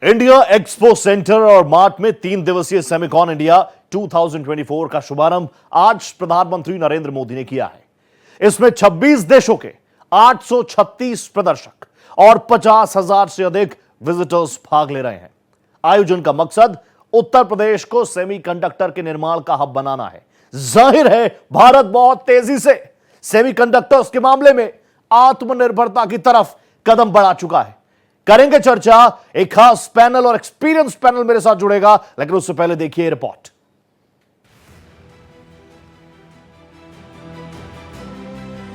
India expo centre और mart में 3 दिवसीय सेमिकॉन इंडिया 2024 का शुभारंभ आज प्रधानमंत्री नरेंद्र मोदी ने किया है। इसमें 26 देशों के 836 प्रदर्शक और 50,000 से अधिक विजिटर्स भाग ले रहे हैं। आयोजन का मकसद उत्तर प्रदेश को सेमीकंडक्टर के निर्माण का हब बनाना है। जाहिर है भारत बहुत तेजी से सेमीकंडक्टर्स के मामले में आत्मनिर्भरता की तरफ कदम बढ़ा चुका है। करेंगे चर्चा, एक खास पैनल और एक्सपीरियंस पैनल मेरे साथ जुड़ेगा, लेकिन उससे पहले देखिए रिपोर्ट।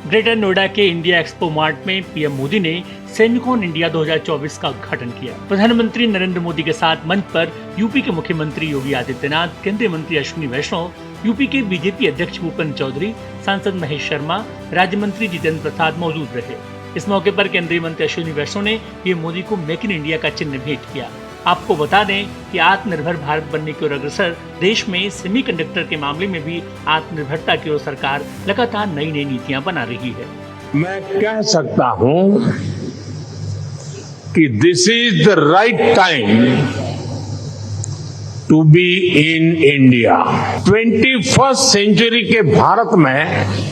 ग्रेटर नोएडा के इंडिया एक्सपो मार्ट में पीएम मोदी ने सेमिकॉन इंडिया 2024 का उद्घाटन किया। प्रधानमंत्री नरेंद्र मोदी के साथ मंच पर यूपी के मुख्यमंत्री योगी आदित्यनाथ, केंद्रीय मंत्री अश्विनी वैष्णव, यूपी के बीजेपी अध्यक्ष भूपेंद्र चौधरी, सांसद महेश शर्मा, राज्य मंत्री जितेंद्र प्रसाद मौजूद रहे। इस मौके पर केंद्रीय मंत्री अश्विनी वैष्णव ने पीएम मोदी को मेक इन इंडिया का चिन्ह भेंट किया। आपको बता दें कि आत्मनिर्भर भारत बनने की ओर अग्रसर देश में सेमीकंडक्टर के मामले में भी आत्मनिर्भरता की ओर सरकार लगातार नई नई नीतियां बना रही है। मैं कह सकता हूं कि this is the right time to be in India. 21st century के भारत में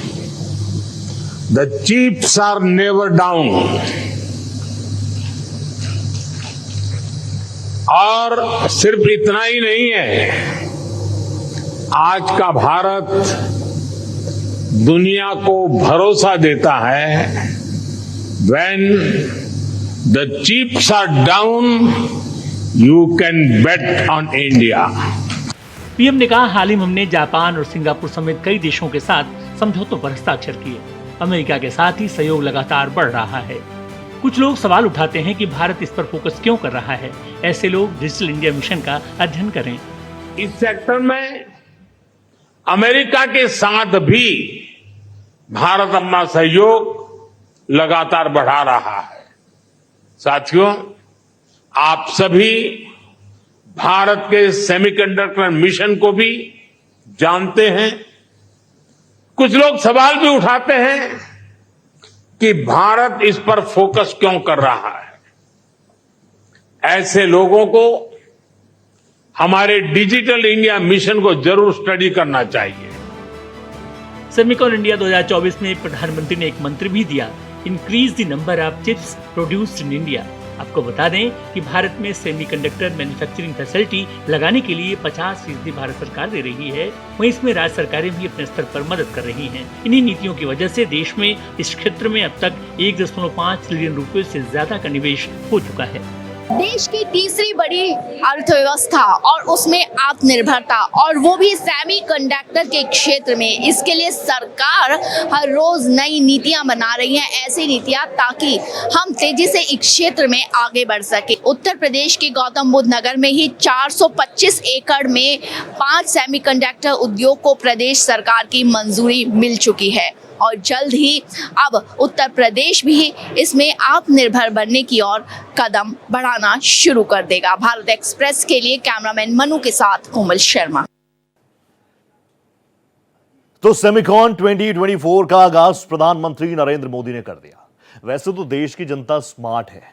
the chips are never down. और सिर्फ इतना ही नहीं है, आज का भारत दुनिया को भरोसा देता है, when the chips are down, you can bet on India। PM ने कहा, हाल ही में हमने जापान और सिंगापुर समेत कई देशों के साथ समझौतों पर हस्ताक्षर किए। अमेरिका के साथ ही सहयोग लगातार बढ़ रहा है। कुछ लोग सवाल उठाते हैं कि भारत इस पर फोकस क्यों कर रहा है। ऐसे लोग डिजिटल इंडिया मिशन का अध्ययन करें। इस सेक्टर में अमेरिका के साथ भी भारत अपना सहयोग लगातार बढ़ा रहा है। साथियों, आप सभी भारत के सेमीकंडक्टर मिशन को भी जानते हैं। कुछ लोग सवाल भी उठाते हैं कि भारत इस पर फोकस क्यों कर रहा है। ऐसे लोगों को हमारे डिजिटल इंडिया मिशन को जरूर स्टडी करना चाहिए। सेमिकॉन इंडिया 2024 में प्रधानमंत्री ने एक मंत्र भी दिया, increase the number of chips produced in India. आपको बता दें कि भारत में सेमीकंडक्टर मैन्युफैक्चरिंग फैसिलिटी लगाने के लिए 50% भारत सरकार दे रही है। वहीं इसमें राज्य सरकारें भी अपने स्तर पर मदद कर रही हैं। इन्हीं नीतियों की वजह से देश में इस क्षेत्र में अब तक 1.5 ट्रिलियन रुपए से ज्यादा का निवेश हो चुका है। देश की तीसरी बड़ी अर्थव्यवस्था और उसमें आत्मनिर्भरता, और वो भी सेमीकंडक्टर के क्षेत्र में। इसके लिए सरकार हर रोज नई नीतियां बना रही है, ऐसी नीतियां ताकि हम तेजी से इस क्षेत्र में आगे बढ़ सके। उत्तर प्रदेश के गौतम बुद्ध नगर में ही 425 एकड़ में 5 सेमीकंडक्टर उद्योग को प्रदेश सरकार की मंजूरी मिल चुकी है और जल्द ही अब उत्तर प्रदेश भी इसमें आत्मनिर्भर बनने की ओर कदम बढ़ाना शुरू कर देगा। भारत एक्सप्रेस के लिए कैमरामैन मनु के साथ कोमल शर्मा। तो सेमिकॉन 2024 का आगाज प्रधानमंत्री नरेंद्र मोदी ने कर दिया। वैसे तो देश की जनता स्मार्ट है।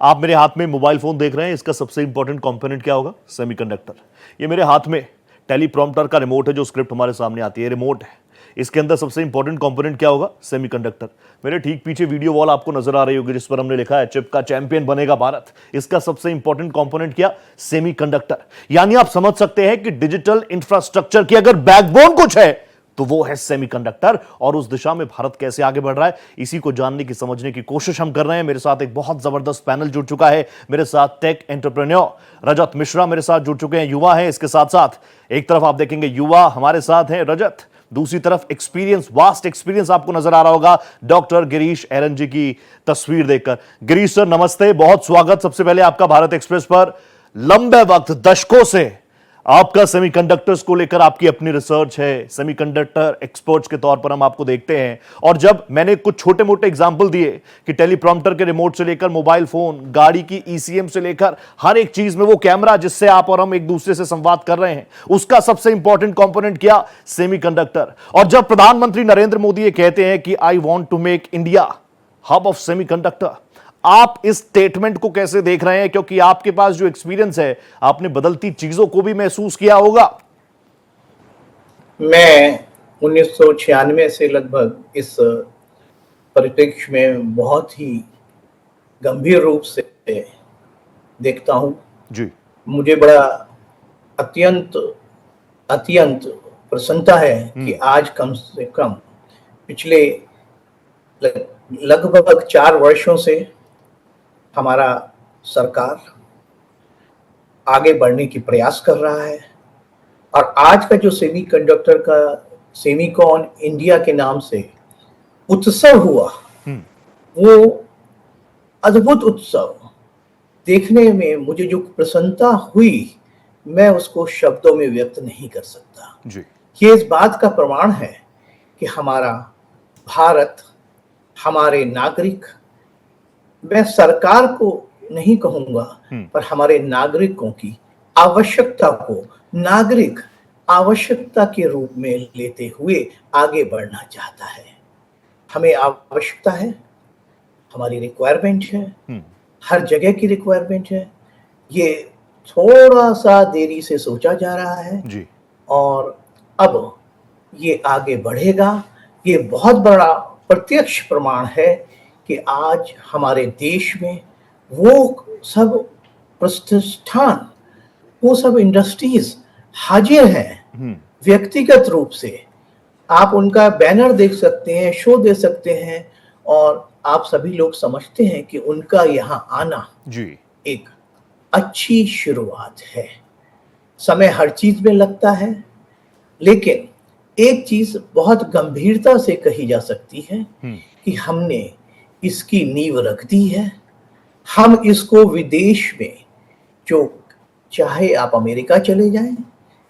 आप मेरे हाथ में मोबाइल फोन देख रहे हैं, इसका सबसे इंपॉर्टेंट कंपोनेंट क्या होगा? सेमीकंडक्टर। ये मेरे हाथ में टेलीप्रॉम्प्टर का रिमोट है, जो स्क्रिप्ट हमारे सामने आती है, रिमोट है। इसके अंदर सबसे इंपॉर्टेंट कंपोनेंट क्या होगा? सेमीकंडक्टर। मेरे ठीक पीछे वीडियो वॉल आपको नजर आ रही होगी, जिस पर हमने लिखा है चिप का चैंपियन बनेगा भारत। इसका सबसे इंपॉर्टेंट कंपोनेंट क्या? सेमीकंडक्टर। यानी आप समझ सकते हैं कि डिजिटल इंफ्रास्ट्रक्चर की अगर बैकबोन कुछ है तो वो है सेमीकंडक्टर। और उस दिशा में भारत कैसे आगे बढ़ रहा है, इसी को जानने की, समझने की कोशिश हम कर रहे हैं। मेरे साथ एक बहुत जबरदस्त पैनल जुड़ चुका है। मेरे साथ टेक एंटरप्रेन्योर रजत मिश्रा मेरे साथ जुड़ चुके हैं, युवा हैं। इसके साथ साथ एक तरफ आप देखेंगे युवा हमारे साथ हैं रजत, दूसरी तरफ एक्सपीरियंस, वास्ट एक्सपीरियंस आपको नजर आ रहा होगा डॉक्टर गिरीश एरन जी की तस्वीर देखकर। गिरीश सर नमस्ते, बहुत स्वागत सबसे पहले आपका भारत एक्सप्रेस पर। लंबे वक्त, दशकों से आपका सेमीकंडक्टर्स को लेकर आपकी अपनी रिसर्च है। सेमीकंडक्टर एक्सपर्ट्स के तौर पर हम आपको देखते हैं। और जब मैंने कुछ छोटे मोटे एग्जांपल दिए कि टेलीप्रॉम्प्टर के रिमोट से लेकर मोबाइल फोन, गाड़ी की ईसीएम से लेकर हर एक चीज में वो कैमरा जिससे आप और हम एक दूसरे से संवाद कर रहे हैं, उसका सबसे इंपॉर्टेंट कंपोनेंट क्या? सेमीकंडक्टर। और जब प्रधानमंत्री नरेंद्र मोदी ये कहते हैं कि I want to make India hub of semiconductor, आप इस स्टेटमेंट को कैसे देख रहे हैं, क्योंकि आपके पास जो एक्सपीरियंस है, आपने बदलती चीजों को भी महसूस किया होगा। मैं 1996 से लगभग इस परिप्रेक्ष्य में बहुत ही गंभीर रूप से देखता हूं जी। मुझे बड़ा अत्यंत अत्यंत प्रसन्नता है कि आज कम से कम पिछले लगभग 4 वर्षों से हमारा सरकार आगे बढ़ने की प्रयास कर रहा है और आज का जो सेमीकंडक्टर का सेमिकॉन इंडिया के नाम से उत्सव हुआ, वो अद्भुत उत्सव देखने में मुझे जो प्रसन्नता हुई, मैं उसको शब्दों में व्यक्त नहीं कर सकता जी। ये इस बात का प्रमाण है कि हमारा भारत, हमारे नागरिक, मैं सरकार को नहीं कहूंगा, पर हमारे नागरिकों की आवश्यकता को नागरिक आवश्यकता के रूप में लेते हुए आगे बढ़ना चाहता है। हमें आवश्यकता है, हमारी रिक्वायरमेंट है, हर जगह की रिक्वायरमेंट है। ये थोड़ा सा देरी से सोचा जा रहा है जी। और अब ये आगे बढ़ेगा। ये बहुत बड़ा प्रत्यक्ष प्रमाण है कि आज हमारे देश में वो सब प्रतिष्ठान, वो सब इंडस्ट्रीज हाजिर हैं। व्यक्तिगत रूप से आप उनका बैनर देख सकते हैं, शो दे सकते हैं और आप सभी लोग समझते हैं कि उनका यहाँ आना जी एक अच्छी शुरुआत है। समय हर चीज में लगता है, लेकिन एक चीज बहुत गंभीरता से कही जा सकती है कि हमने इसकी नींव रख दी है। हम इसको विदेश में, जो चाहे आप अमेरिका चले जाएं,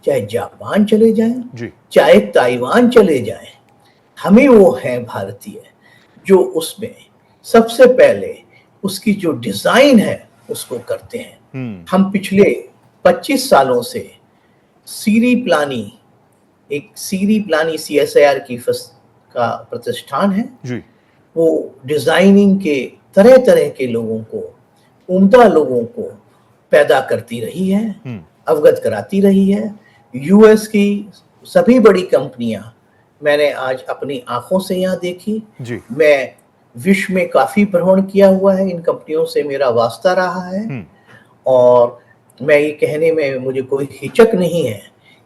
चाहे जापान चले जाएं, चाहे ताइवान चले जाएं, हमें वो है भारतीय जो उसमें सबसे पहले उसकी जो डिजाइन है उसको करते हैं। हम पिछले 25 सालों से सीरी प्लानी CSIR की का प्रतिष्ठान है जी। वो डिजाइनिंग के तरह तरह के लोगों को, उम्दा लोगों को पैदा करती रही है, अवगत कराती रही है। यूएस की सभी बड़ी कंपनियां मैंने आज अपनी आंखों से यहाँ देखी जी। मैं विश्व में काफी भ्रमण किया हुआ है, इन कंपनियों से मेरा वास्ता रहा है और मैं ये कहने में मुझे कोई हिचक नहीं है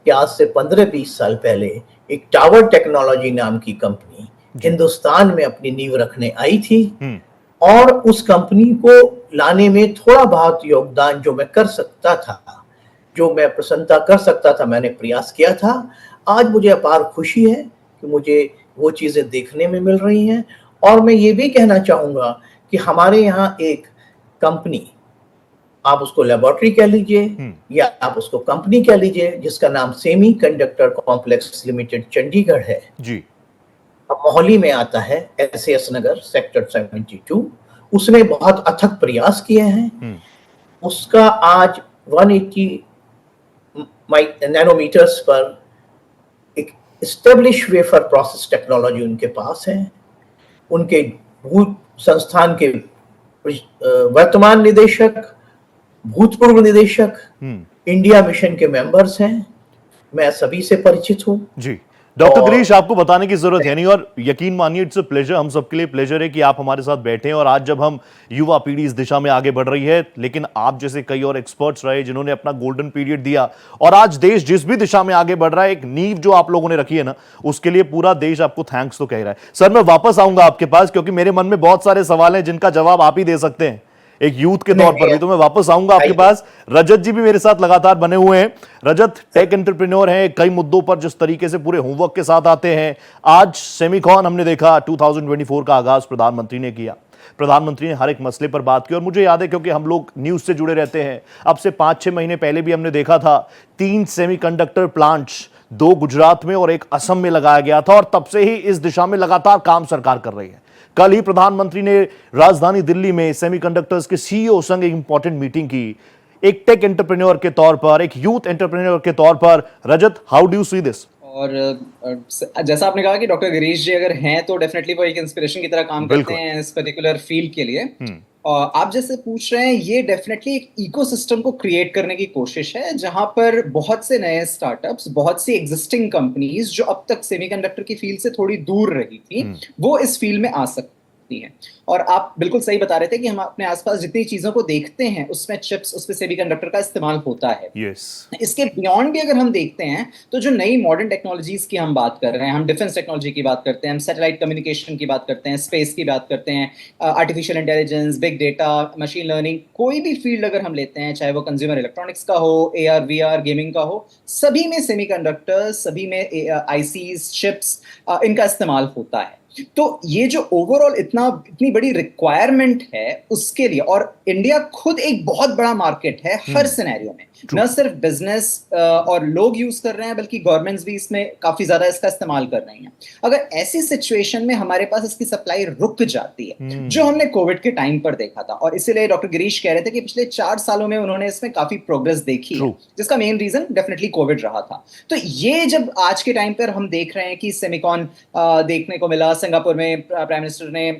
कि आज से 15-20 साल पहले एक टावर टेक्नोलॉजी नाम की कंपनी हिंदुस्तान में अपनी नींव रखने आई थी और उस कंपनी को लाने में थोड़ा बहुत योगदान जो मैं कर सकता था, जो मैं प्रसन्नता कर सकता था, मैंने प्रयास किया था। आज मुझे अपार खुशी है कि मुझे वो चीजें देखने में मिल रही हैं और मैं ये भी कहना चाहूंगा कि हमारे यहाँ एक कंपनी, आप उसको लेबोरेटरी कह लीजिए या आप उसको कंपनी कह लीजिए, जिसका नाम सेमीकंडक्टर कॉम्प्लेक्स लिमिटेड चंडीगढ़ है जी। अब मोहाली में आता है, SAS नगर सेक्टर 72। उसने बहुत अथक प्रयास किए हैं। उसका आज 180 नैनोमीटर्स पर एक एस्टेब्लिश वेफर प्रोसेस टेक्नोलॉजी उनके पास है। उनके संस्थान के वर्तमान निदेशक, भूतपूर्व निदेशक इंडिया मिशन के मेंबर्स हैं। मैं सभी से परिचित हूं जी। डॉक्टर गिरीश, आपको बताने की जरूरत है नहीं और यकीन मानिए इट्स अ प्लेजर, हम सबके लिए प्लेजर है कि आप हमारे साथ बैठे हैं। और आज जब हम युवा पीढ़ी इस दिशा में आगे बढ़ रही है, लेकिन आप जैसे कई और एक्सपर्ट्स रहे जिन्होंने अपना गोल्डन पीरियड दिया और आज देश जिस भी दिशा में आगे बढ़ रहा है, एक नींव जो आप लोगों ने रखी है ना, उसके लिए पूरा देश आपको थैंक्स तो कह रहा है। सर, मैं वापस आऊंगा आपके पास क्योंकि मेरे मन में बहुत सारे सवाल हैं जिनका जवाब आप ही दे सकते हैं एक यूथ के तौर पर भी, तो मैं वापस आऊंगा आपके पास। रजत जी भी मेरे साथ लगातार बने हुए हैं। रजत टेक एंटरप्रेन्योर हैं, कई मुद्दों पर जिस तरीके से पूरे होमवर्क के साथ आते हैं। आज सेमिकॉन हमने देखा, 2024 का आगाज प्रधानमंत्री ने किया। प्रधानमंत्री ने हर एक मसले पर बात की और मुझे याद है क्योंकि हम लोग न्यूज से जुड़े रहते हैं, अब से 5-6 महीने पहले भी हमने देखा था 3 सेमीकंडक्टर प्लांट्स, 2 गुजरात में और 1 असम में लगाया गया था और तब से ही इस दिशा में लगातार काम सरकार कर रही है। कल ही प्रधानमंत्री ने राजधानी दिल्ली में सेमीकंडक्टर्स के CEO संग एक इंपॉर्टेंट मीटिंग की, एक टेक एंटरप्रेन्योर के तौर पर, एक यूथ एंटरप्रेन्योर के तौर पर। Rajat, how do you see this? और जैसा आपने कहा कि डॉक्टर गिरीश जी अगर हैं तो डेफिनेटली वो एक इंस्पिरेशन की तरह काम करते हैं इस पर्टिकुलर फील्ड के लिए। आप जैसे पूछ रहे हैं, ये डेफिनेटली एक इकोसिस्टम को क्रिएट करने की कोशिश है जहां पर बहुत से नए स्टार्टअप्स, बहुत सी एग्जिस्टिंग कंपनीज जो अब तक सेमीकंडक्टर की फील्ड से थोड़ी दूर रही थी, वो इस फील्ड में आ सकती हैं। और आप बिल्कुल सही बता रहे थे कि हम अपने आसपास जितनी चीजों को देखते हैं उसमें चिप्स, उसमें सेमीकंडक्टर का इस्तेमाल होता है। यस। इसके बियॉन्ड भी अगर हम देखते हैं तो जो नई मॉडर्न टेक्नोलॉजीज की हम बात कर रहे हैं, हम डिफेंस टेक्नोलॉजी की बात करते हैं, हम सैटेलाइट कम्युनिकेशन की बात करते हैं, स्पेस की बात करते हैं, artificial intelligence, big data, machine learning, कोई भी फील्ड अगर हम लेते हैं, चाहे वो कंज्यूमर इलेक्ट्रॉनिक्स का हो, AR VR गेमिंग का हो, सभी में सेमीकंडक्टर्स, सभी में ICs, चिप्स, इनका इस्तेमाल होता है। तो ये जो ओवरऑल इतनी बड़ी रिक्वायरमेंट है उसके लिए, और इंडिया खुद एक बहुत बड़ा मार्केट है हर सिनेरियो में, न सिर्फ बिजनेस और लोग यूज कर रहे हैं बल्कि गवर्नमेंट्स भी इसमें काफी ज्यादा इसका इस्तेमाल कर रही हैं। अगर ऐसी सिचुएशन में हमारे पास इसकी सप्लाई रुक जाती है, जो हमने कोविड के टाइम पर देखा था, और इसीलिए डॉक्टर गिरीश कह रहे थे कि पिछले 4 सालों में उन्होंने इसमें काफी प्रोग्रेस देखी है, जिसका मेन रीजन डेफिनेटली कोविड रहा था। तो ये जब आज के टाइम पर हम देख रहे हैं कि सेमिकॉन देखने को मिला, सिंगापुर में प्राइम मिनिस्टर ने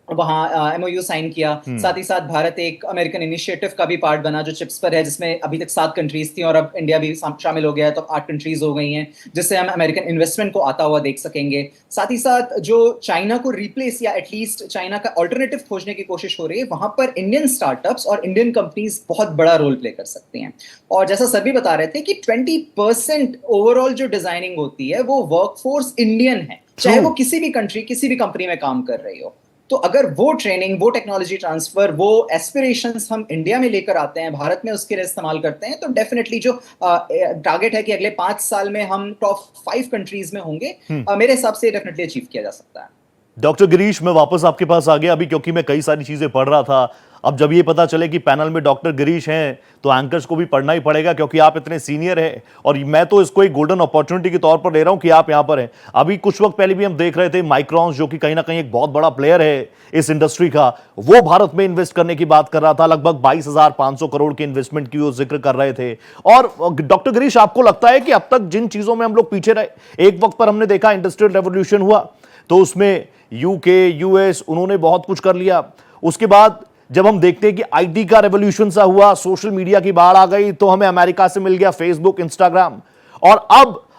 वहां MOU साइन किया, साथ ही साथ भारत एक अमेरिकन इनिशिएटिव का भी पार्ट बना जो चिप्स पर है, जिसमें अभी तक 7 कंट्रीज थी और अब इंडिया भी शामिल हो गया है, तो 8 कंट्रीज हो गई हैं, जिससे हम अमेरिकन इन्वेस्टमेंट को आता हुआ देख सकेंगे। साथ ही साथ जो चाइना को रिप्लेस या एटलीस्ट चाइना का ऑल्टरनेटिव खोजने की कोशिश हो रही है, वहां पर इंडियन स्टार्टअप्स और इंडियन कंपनीज बहुत बड़ा रोल प्ले कर सकती हैं। और जैसा सर भी बता रहे थे कि 20% ओवरऑल जो डिजाइनिंग होती है वो वर्कफोर्स इंडियन है, चाहे वो किसी भी कंट्री, किसी भी कंपनी में काम कर रही हो। तो अगर वो ट्रेनिंग, वो टेक्नोलॉजी ट्रांसफर, वो एस्पिरेशंस हम इंडिया में लेकर आते हैं, भारत में उसके लिए इस्तेमाल करते हैं, तो डेफिनेटली जो टारगेट है कि अगले 5 साल में हम टॉप 5 कंट्रीज में होंगे, मेरे हिसाब से डेफिनेटली अचीव किया जा सकता है। डॉक्टर गिरीश, मैं वापस आपके पास आ गया अभी, क्योंकि मैं कई सारी चीजें पढ़ रहा था। अब जब ये पता चले कि पैनल में डॉक्टर गिरीश हैं, तो एंकर्स को भी पढ़ना ही पड़ेगा, क्योंकि आप इतने सीनियर हैं, और मैं तो इसको एक गोल्डन अपॉर्चुनिटी के तौर पर ले रहा हूं कि आप यहां पर हैं। अभी कुछ वक्त पहले भी हम देख रहे थे माइक्रॉन्स, जो कि कहीं ना कहीं एक बहुत बड़ा प्लेयर है इस इंडस्ट्री का, वो भारत में इन्वेस्ट करने की बात कर रहा था। लगभग 22,500 करोड़ के इन्वेस्टमेंट की वो जिक्र कर रहे थे। और डॉक्टर गिरीश, आपको लगता है कि अब तक जिन चीजों में हम लोग पीछे रहे, एक वक्त पर हमने देखा इंडस्ट्रियल रेवोल्यूशन हुआ तो उसमें UK, US उन्होंने बहुत कुछ कर लिया। उसके बाद जब हम देखते हैं कि IT का रेवोल्यूशन सा हुआ, सोशल मीडिया की बाढ़ आ गई, तो हमें अमेरिका से मिल गया फेसबुक, इंस्टाग्राम। और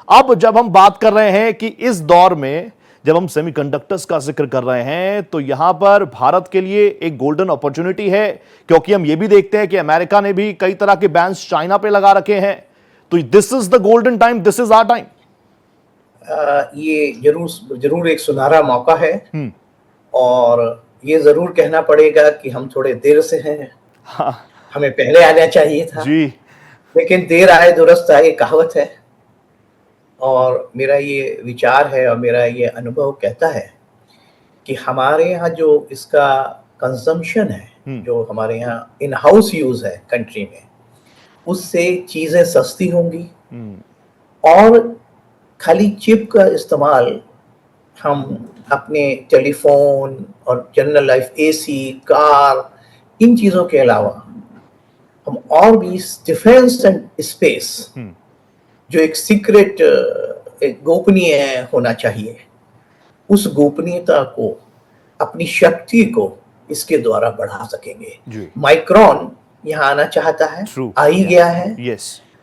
अब जब हम बात कर रहे हैं कि इस दौर में जब हम सेमीकंडक्टर्स का जिक्र कर रहे हैं, तो यहां पर भारत के लिए एक गोल्डन अपॉर्चुनिटी है, क्योंकि हम ये भी देखते हैं कि अमेरिका ने भी कई तरह के बैन्स चाइना पे लगा रखे हैं। तो this is the golden time, this is our time. ये जरूर एक सुनहरा मौका है, और ये जरूर कहना पड़ेगा कि हम थोड़े देर से हैं। हाँ। हमें पहले आना चाहिए था जी, लेकिन देर आए दुरुस्त आए, कहावत है। और मेरा ये विचार है और मेरा ये अनुभव कहता है कि हमारे यहाँ जो इसका कंजम्पशन है, जो हमारे यहाँ इन हाउस यूज है कंट्री में, उससे चीजें सस्ती होंगी, और खाली चिप का इस्तेमाल हम अपने टेलीफोन और जनरल लाइफ, AC, कार, इन चीज़ों के अलावा हम और भी डिफेंस एंड स्पेस, जो एक सीक्रेट, एक गोपनीय होना चाहिए, उस गोपनीयता को, अपनी शक्ति को इसके द्वारा बढ़ा सकेंगे। माइक्रॉन यहाँ आना चाहता है, आ ही गया है।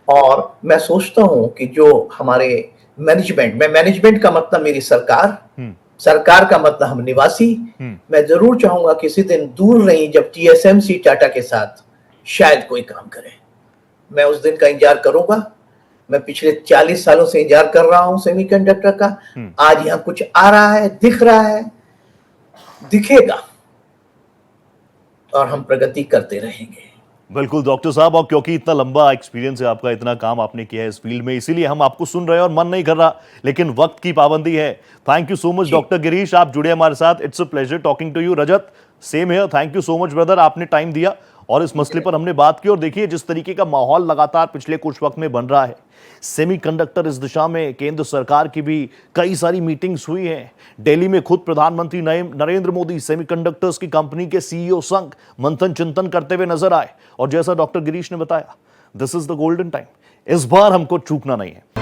और मैं सोचता हूँ कि जो हमारे मैनेजमेंट का मतलब मेरी सरकार का मतलब हम निवासी, मैं जरूर चाहूंगा किसी दिन दूर नहीं जब TSMC टाटा के साथ शायद कोई काम करे। मैं उस दिन का इंतजार करूंगा। मैं पिछले 40 सालों से इंतजार कर रहा हूं सेमीकंडक्टर का। आज यहाँ कुछ आ रहा है, दिख रहा है, दिखेगा, और हम प्रगति करते रहेंगे। बिल्कुल डॉक्टर साहब, और क्योंकि इतना लंबा एक्सपीरियंस है आपका, इतना काम आपने किया है इस फील्ड में, इसीलिए हम आपको सुन रहे हैं और मन नहीं कर रहा, लेकिन वक्त की पाबंदी है। Thank you so much doctor Girish, आप जुड़े हमारे साथ। It's a pleasure talking to you. Rajat, same here, thank you so much brother, आपने टाइम दिया और इस मसले पर हमने बात की। और देखिए जिस तरीके का माहौल लगातार पिछले कुछ वक्त में बन रहा है सेमीकंडक्टर, इस दिशा में केंद्र सरकार की भी कई सारी मीटिंग्स हुई हैं। दिल्ली में खुद प्रधानमंत्री नरेंद्र मोदी सेमीकंडक्टर्स की कंपनी के CEO संग मंथन चिंतन करते हुए नजर आए। और जैसा डॉक्टर गिरीश ने बताया, this is the golden time, इस बार हमको चूकना नहीं है।